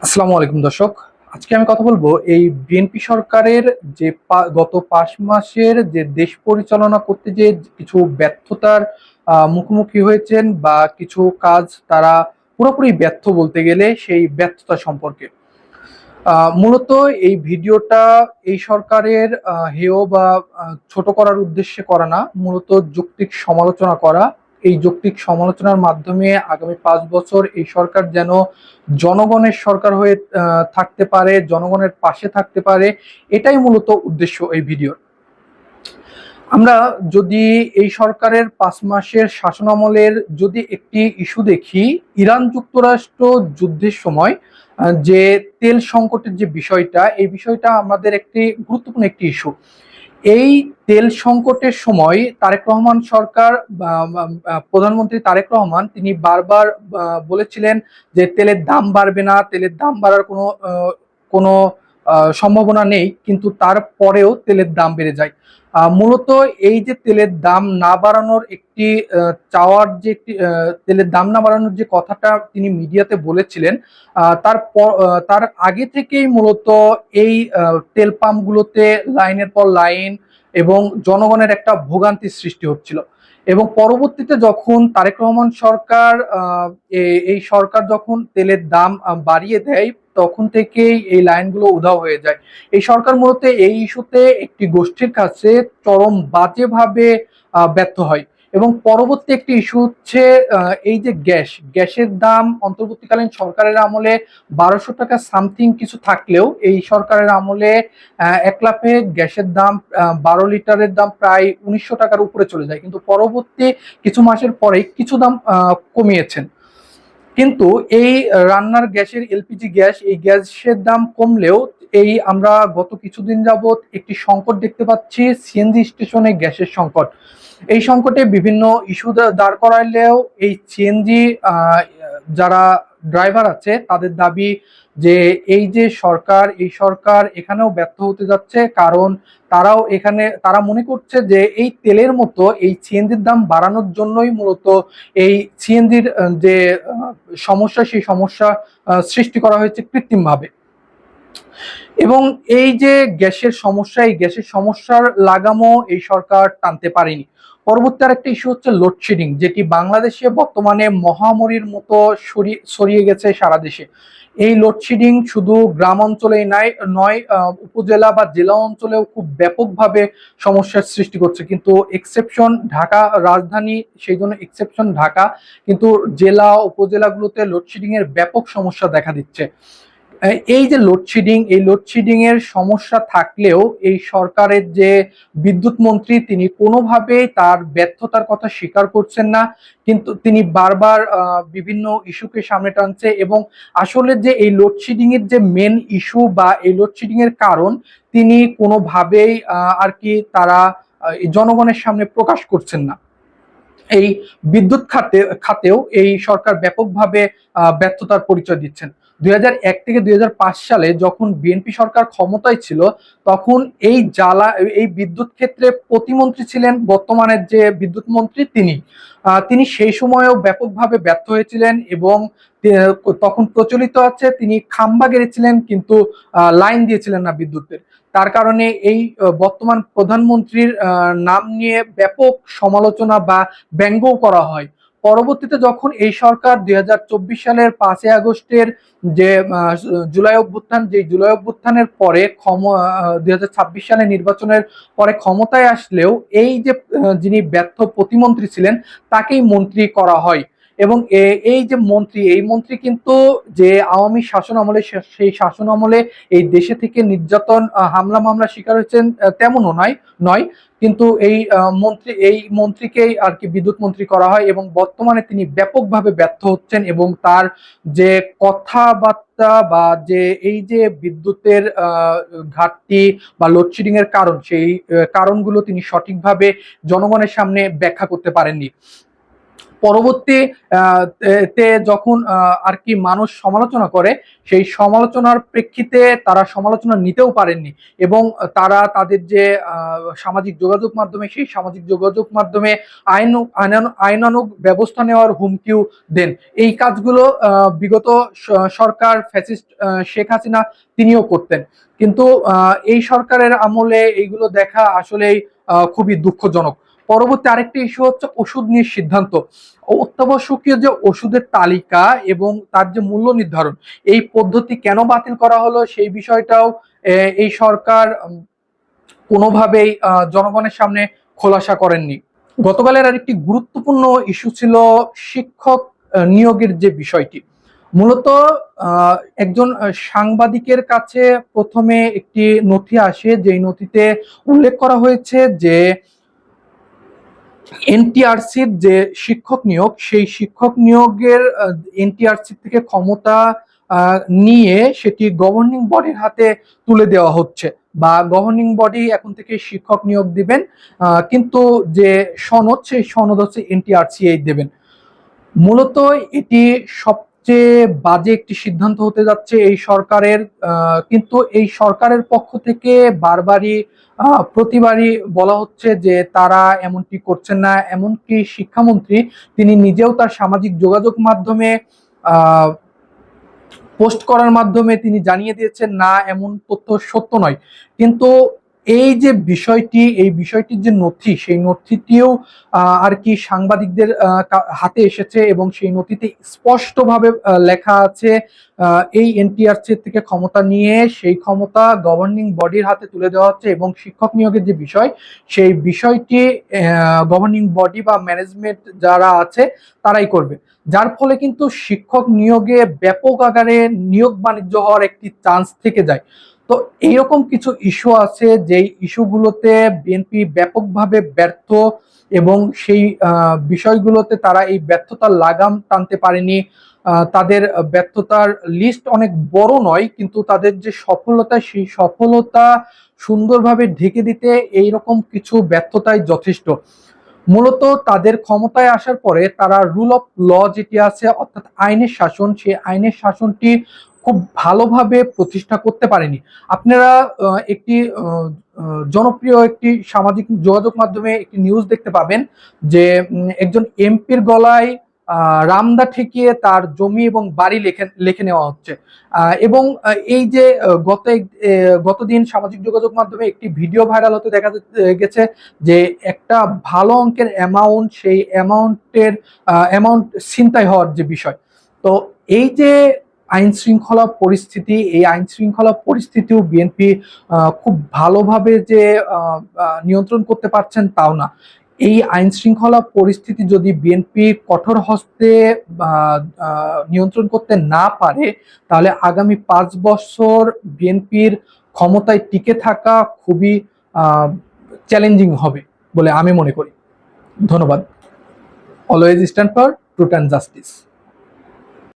আসসালামু আলাইকুম দর্শক। আজকে আমি কথা বলবো এই বিএনপি সরকারের যে গত 5 মাসের যে দেশ পরিচালনা করতে যে কিছু ব্যর্থতার মুখোমুখি হয়েছেন বা কিছু কাজ তারা পুরোপুরি ব্যর্থ বলতে গেলে সেই ব্যর্থতা সম্পর্কে। মূলত এই ভিডিওটা এই সরকারের হেয় বা ছোট করার উদ্দেশ্যে করা না, মূলত যৌক্তিক সমালোচনা করা। এই যৌক্তিক সমালোচনার মাধ্যমে আগামী 5 বছর এই সরকার যেন জনগণের সরকার হয়ে থাকতে পারে, জনগণের পাশে থাকতে পারে, এটাই মূলত উদ্দেশ্য এই ভিডিওর। আমরা যদি এই সরকারের 5 মাসের শাসনামলের যদি একটি ইস্যু দেখি, ইরান যুক্তরাষ্ট্র যুদ্ধের সময় যে তেল সংকটের যে বিষয়টা, এই বিষয়টা আমাদের একটি গুরুত্বপূর্ণ একটি ইস্যু। এই তেল সংকটের সময় তারেক রহমান সরকার প্রধানমন্ত্রী তারেক রহমান তিনি বারবার বলেছিলেন যে তেলের দাম বাড়বে না, তেলের দাম বাড়ার কোনো সম্ভাবনা নেই, কিন্তু তারপরেও তেলের দাম বেড়ে যায়। মূলত এই যে তেলের দাম না বাড়ানোর একটি চাওয়ার যে একটি তেলের দাম না বাড়ানোর যে কথাটা তিনি মিডিয়াতে বলেছিলেন, তার আগে থেকেই মূলত এই তেল পাম্পগুলোতে লাইনের পর লাইন এবং জনগণের একটা ভোগান্তির সৃষ্টি হচ্ছিল। এবং পরবর্তীতে যখন তারেক রহমান সরকার এই সরকার যখন তেলের দাম বাড়িয়ে দেয়, তখন থেকেই এই লাইনগুলো উধাও হয়ে যায়। এই সরকার মূলত এই ইস্যুতে একটি গোষ্ঠীর কাছে চরম বাজেভাবে ব্যর্থ হয়। এবং পরবর্তী একটি ইস্যু হচ্ছে এই যে গ্যাসের দাম অন্তর্বর্তীকালীন সরকারের আমলে 1200 টাকা সামথিং কিছু থাকলেও এই সরকারের আমলে এক লাফে গ্যাসের দাম 12 লিটারের দাম প্রায় 1900 টাকার উপরে চলে যায়, কিন্তু পরবর্তী কিছু মাসের পরে কিছু দাম কমিয়েছেন। কিন্তু এই রান্নার গ্যাসের এলপিজি গ্যাস, এই গ্যাসের দাম কমলেও এই আমরা গত কিছুদিন যাবৎ একটি সংকট দেখতে পাচ্ছি, সিএনজি স্টেশনে গ্যাসের সংকট। এই সংকটে বিভিন্ন ইস্যু দাঁড় করাইলেও এই সিএনজি যারা ড্রাইভার আছে তাদের দাবি যে এই সরকার এখানেও ব্যর্থ হতে যাচ্ছে, কারণ তারা মনে করছে যে এই তেলের মতো এই সিএনজির দাম বাড়ানোর জন্যই মূলত এই সিএনজির যে সমস্যা, সেই সমস্যা সৃষ্টি করা হয়েছে কৃত্রিমভাবে। এবং এই যে গ্যাসের সমস্যা, এই গ্যাসের সমস্যার লাগামও এই সরকার টানতে পারেনি। পরবর্তী আরেকটা ইস্যু হচ্ছে লোডশেডিং, যেটি বাংলাদেশে বর্তমানে মহামারীর মতো ছড়িয়ে গেছে সারা দেশে। এই লোডশেডিং শুধু গ্রাম অঞ্চলেই নয়, উপজেলা বা জেলা অঞ্চলেও খুব ব্যাপকভাবে সমস্যার সৃষ্টি করছে। কিন্তু এক্সেপশন ঢাকা রাজধানী, সেই জন্য এক্সেপশন ঢাকা, কিন্তু জেলা উপজেলাগুলোতে লোডশেডিং এর ব্যাপক সমস্যা দেখা দিচ্ছে। এই যে লোডশেডিং, এই লোডশেডিং এর সমস্যা থাকলেও এই সরকারের যে বিদ্যুৎ মন্ত্রী তিনি কোনোভাবেই তার ব্যর্থতার কথা স্বীকার করছেন না, কিন্তু তিনি বারবার বিভিন্ন ইস্যুকে সামনে টানছে। এবং আসলে যে এই লোডশেডিং এর যে মেন ইস্যু বা এই লোডশেডিং এর কারণ, তিনি কোনোভাবেই আর কি তারা জনগণের সামনে প্রকাশ করছেন না। এই বিদ্যুৎ খাতেও এই সরকার ব্যাপকভাবে ব্যর্থতার পরিচয় দিচ্ছেন। 2001 থেকে 2005 সালে যখন বিএনপি সরকার ক্ষমতায় ছিল, তখন এই বিদ্যুৎ ক্ষেত্রে প্রতিমন্ত্রী ছিলেন বর্তমানের যে বিদ্যুৎ মন্ত্রী তিনি সেই সময়ও ব্যাপকভাবে ব্যর্থ হয়েছিলেন। এবং তখন প্রচলিত আছে তিনি খাম্বা গেড়েছিলেন, কিন্তু লাইন দিয়েছিলেন না বিদ্যুতের। তার কারণে এই বর্তমান প্রধানমন্ত্রীর নাম নিয়ে ব্যাপক সমালোচনা বা ব্যঙ্গও করা হয়। পরবর্তীতে যখন এই সরকার 2024 সালের 5 আগস্টের যে জুলাই অভ্যুত্থানের পরে 2026 সালে নির্বাচনের পরে ক্ষমতায় আসলেও এই যে যিনি ব্যর্থ প্রতিমন্ত্রী ছিলেন তাকেই মন্ত্রী করা হয়। এবং এই মন্ত্রী কিন্তু যে আওয়ামী শাসন আমলে, সেই শাসন আমলে এই দেশে থেকে নির্যাতন, হামলা মামলা শিকার হয়েছেন তেমনও নয়, কিন্তু এই মন্ত্রীকেই আর কি বিদ্যুৎ মন্ত্রী করা হয়। এবং বর্তমানে তিনি ব্যাপকভাবে ব্যর্থ হচ্ছেন, এবং তার যে কথাবার্তা বা যে এই যে বিদ্যুতের ঘাটতি বা লোডশেডিং এর কারণ, সেই কারণগুলো তিনি সঠিকভাবে জনগণের সামনে ব্যাখ্যা করতে পারেননি। পরবর্তী তে যখন আর কি মানুষ সমালোচনা করে, সেই সমালোচনার প্রেক্ষিতে তারা সমালোচনা নিতেও পারেননি এবং তারা তাদের যে সামাজিক যোগাযোগ মাধ্যমে, সেই সামাজিক যোগাযোগ মাধ্যমে আইনানুগ ব্যবস্থা নেওয়ার হুমকিও দেন। এই কাজগুলো বিগত সরকার ফ্যাসিস্ট শেখ হাসিনা তিনিও করতেন, কিন্তু এই সরকারের আমলে এইগুলো দেখা আসলেই খুবই দুঃখজনক। পরবর্তী আরেকটি ইস্যু হচ্ছে ওষুধ নিয়ে সিদ্ধান্ত। অত্যাবশ্যকীয় যে ওষুধের তালিকা এবং তার যে মূল্য নির্ধারণ, এই পদ্ধতি কেন বাতিল করা হলো সেই বিষয়টাও এই সরকার কোনোভাবেই জনগণের সামনে খোলাসা করেননি। গতকালের আরেকটি গুরুত্বপূর্ণ ইস্যু ছিল শিক্ষক নিয়োগের যে বিষয়টি। মূলত একজন সাংবাদিকের কাছে প্রথমে একটি নথি আসে, যেই নথিতে উল্লেখ করা হয়েছে যে এনটিআরসির যে শিক্ষক নিয়োগ, সেই শিক্ষক নিয়োগের এনটিআরসি থেকে ক্ষমতা নিয়ে সেটি গভর্নিং বডির হাতে তুলে দেওয়া হচ্ছে, বা গভর্নিং বডি এখন থেকে শিক্ষক নিয়োগ দিবেন, কিন্তু যে সনদ, সেই সনদ হচ্ছে এনটিআরসি দেবেন। মূলত এটি সবচেয়ে বাজে একটি সিদ্ধান্ত হতে যাচ্ছে এই সরকারের, কিন্তু এই সরকারের পক্ষ থেকে প্রতিবারই বলা হচ্ছে যে তারা এমনটি করছেন না। এমনকি শিক্ষামন্ত্রী তিনি নিজেও তার সামাজিক যোগাযোগ মাধ্যমে পোস্ট করার মাধ্যমে তিনি জানিয়ে দিয়েছেন না, এমন তথ্য সত্য নয়। কিন্তু এই যে বিষয়টি, এই বিষয়টির যে নথি, সেই নথিটিও আর কি সাংবাদিকদের হাতে এসেছে এবং সেই নথিতে স্পষ্টভাবে লেখা আছে এই এনটিআরসি থেকে ক্ষমতা নিয়ে সেই ক্ষমতা গভর্নিং বডির হাতে তুলে দেওয়া হচ্ছে এবং শিক্ষক নিয়োগের যে বিষয়, সেই বিষয়টি গভর্নিং বডি বা ম্যানেজমেন্ট যারা আছে তারাই করবে। যার ফলে কিন্তু শিক্ষক নিয়োগে ব্যাপক আকারে নিয়োগ বাণিজ্য হওয়ার একটি চান্স থেকে যায়। তো এইরকম কিছু ইস্যু আছে যেই ইস্যুগুলোতে বিএনপি ব্যাপকভাবে ব্যর্থ এবং সেই বিষয়গুলোতে তারা এই ব্যর্থতার লাগাম টানতে পারেনি। তাদের ব্যর্থতার লিস্ট অনেক বড় নয়, কিন্তু তাদের যে সফলতা, সেই সফলতা সুন্দরভাবে ঢেকে দিতে এইরকম কিছু ব্যর্থতাই যথেষ্ট। মূলত তাদের ক্ষমতায় আসার পরে তারা রুল অফ ল যেটি আছে, অর্থাৎ আইনের শাসন, সেই আইনের শাসনটি খুব ভালোভাবে প্রতিষ্ঠা করতে পারেনি। আপনারা একটি জনপ্রিয় একটি সামাজিক যোগাযোগ মাধ্যমে একটি নিউজ দেখতে পাবেন যে একজন এমপির গলায় রামদা ঠেকিয়ে তার জমি এবং বাড়ি লিখে নেওয়া হচ্ছে। এবং এই যে গতদিন সামাজিক যোগাযোগ মাধ্যমে একটি ভিডিও ভাইরাল হতে দেখা গেছে যে একটা ভালো অঙ্কের অ্যামাউন্ট, সেই অ্যামাউন্ট ছিনতাই হওয়ার যে বিষয়। তো এই যে আইন শৃঙ্খলা পরিস্থিতি, এই আইন শৃঙ্খলা পরিস্থিতিও বিএনপি খুব ভালোভাবে যে নিয়ন্ত্রণ করতে পারছেন তাও না। এই আইন শৃঙ্খলা পরিস্থিতি যদি বিএনপি কঠোর হস্তে নিয়ন্ত্রণ করতে না পারে, তাহলে আগামী 5 বছর বিএনপির ক্ষমতায় টিকে থাকা খুবই চ্যালেঞ্জিং হবে বলে আমি মনে করি। ধন্যবাদ। Always stand for truth and justice.